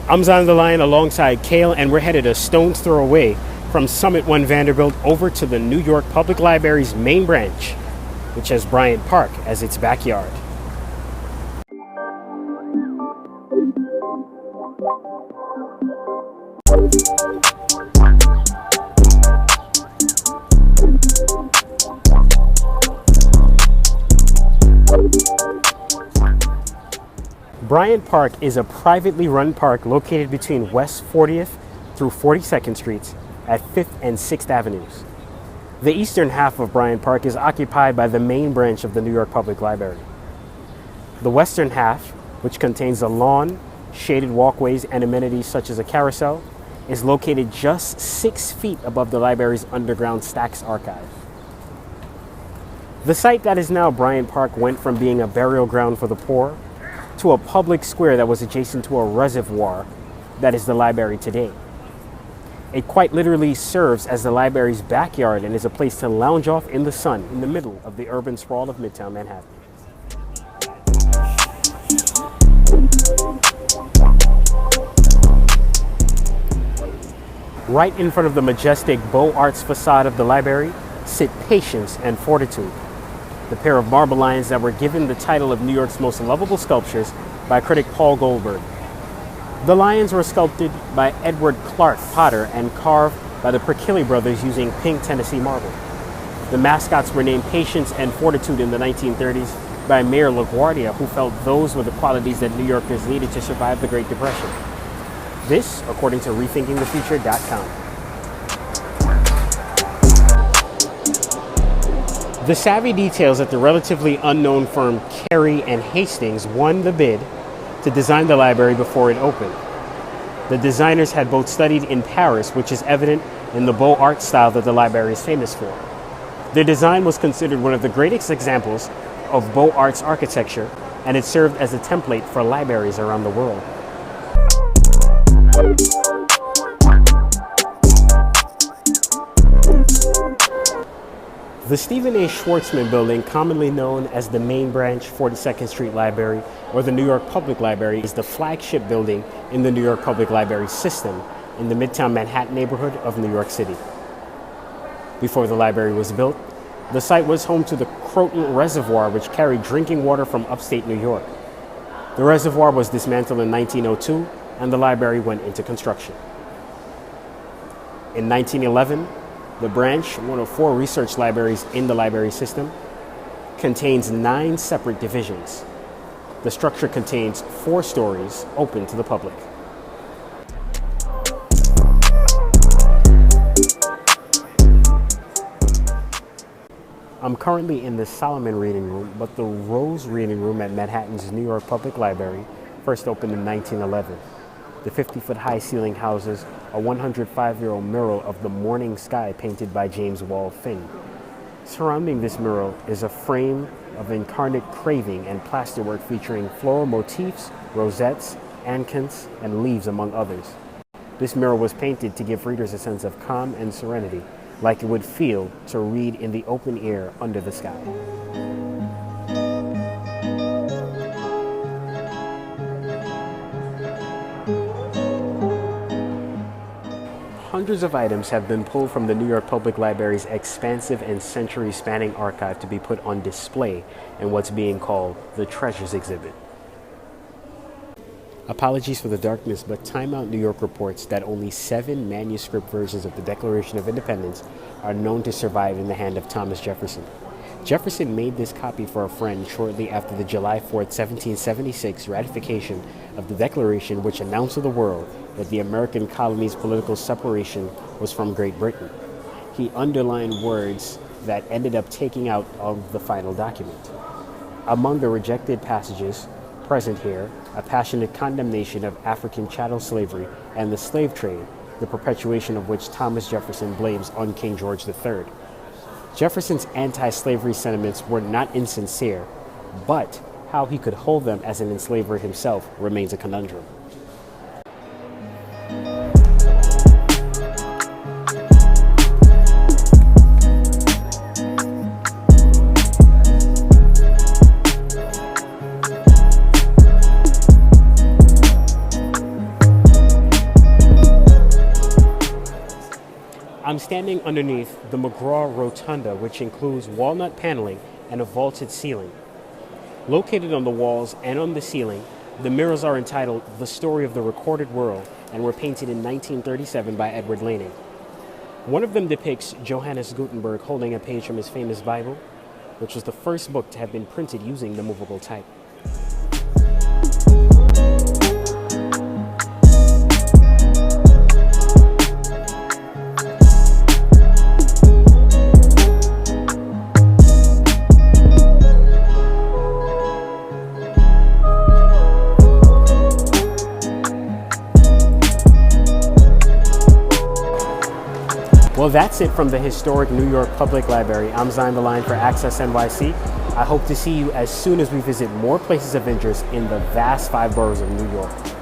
I'm on the line alongside Kale, and we're headed a stone's throw away from Summit One Vanderbilt over to the New York Public Library's main branch, which has Bryant Park as its backyard. Bryant Park is a privately run park located between West 40th through 42nd Streets at 5th and 6th Avenues. The eastern half of Bryant Park is occupied by the main branch of the New York Public Library. The western half, which contains a lawn, shaded walkways, and amenities such as a carousel, is located just 6 feet above the library's underground Stax archive. The site that is now Bryant Park went from being a burial ground for the poor to a public square that was adjacent to a reservoir that is the library today. It quite literally serves as the library's backyard and is a place to lounge off in the sun in the middle of the urban sprawl of Midtown Manhattan. Right in front of the majestic Beaux Arts facade of the library sit Patience and Fortitude, the pair of marble lions that were given the title of New York's most lovable sculptures by critic Paul Goldberg. The lions were sculpted by Edward Clark Potter and carved by the Perkilly brothers using pink Tennessee marble. The mascots were named Patience and Fortitude in the 1930s by Mayor LaGuardia, who felt those were the qualities that New Yorkers needed to survive the Great Depression. This, according to RethinkingTheFuture.com. The savvy details that the relatively unknown firm Carey and Hastings won the bid to design the library before it opened. The designers had both studied in Paris, which is evident in the Beaux Arts style that the library is famous for. Their design was considered one of the greatest examples of Beaux Arts architecture, and it served as a template for libraries around the world. The Stephen A. Schwartzman building, commonly known as the Main Branch 42nd Street Library or the New York Public Library, is the flagship building in the New York Public Library system in the Midtown Manhattan neighborhood of New York City. Before the library was built, the site was home to the Croton Reservoir, which carried drinking water from upstate New York. The reservoir was dismantled in 1902, and the library went into construction. In 1911, the branch, one of 4 research libraries in the library system, contains 9 separate divisions. The structure contains 4 stories open to the public. I'm currently in the Solomon Reading Room, but the Rose Reading Room at Manhattan's New York Public Library first opened in 1911. The 50-foot-high ceiling houses a 105-year-old mural of the morning sky painted by James Wall Finn. Surrounding this mural is a frame of incarnate craving and plasterwork featuring floral motifs, rosettes, ancants, and leaves, among others. This mural was painted to give readers a sense of calm and serenity, like it would feel to read in the open air under the sky. Hundreds of items have been pulled from the New York Public Library's expansive and century-spanning archive to be put on display in what's being called the Treasures Exhibit. Apologies for the darkness, but Time Out New York reports that only 7 manuscript versions of the Declaration of Independence are known to survive in the hand of Thomas Jefferson. Jefferson made this copy for a friend shortly after the July 4, 1776 ratification of the Declaration, which announced to the world that the American colony's political separation was from Great Britain. He underlined words that ended up taking out of the final document. Among the rejected passages present here, a passionate condemnation of African chattel slavery and the slave trade, the perpetuation of which Thomas Jefferson blames on King George III. Jefferson's anti-slavery sentiments were not insincere, but how he could hold them as an enslaver himself remains a conundrum. I'm standing underneath the Mcgraw Rotunda, which includes walnut paneling and a vaulted ceiling. Located on the walls and on the ceiling, the mirrors are entitled The Story of the Recorded World and were painted in 1937 by Edward Laning. One of them depicts Johannes Gutenberg holding a page from his famous Bible, which was the first book to have been printed using the movable type. Well, that's it from the historic New York Public Library. I'm Zion the Lion for Access NYC. I hope to see you as soon as we visit more places of interest in the vast 5 boroughs of New York.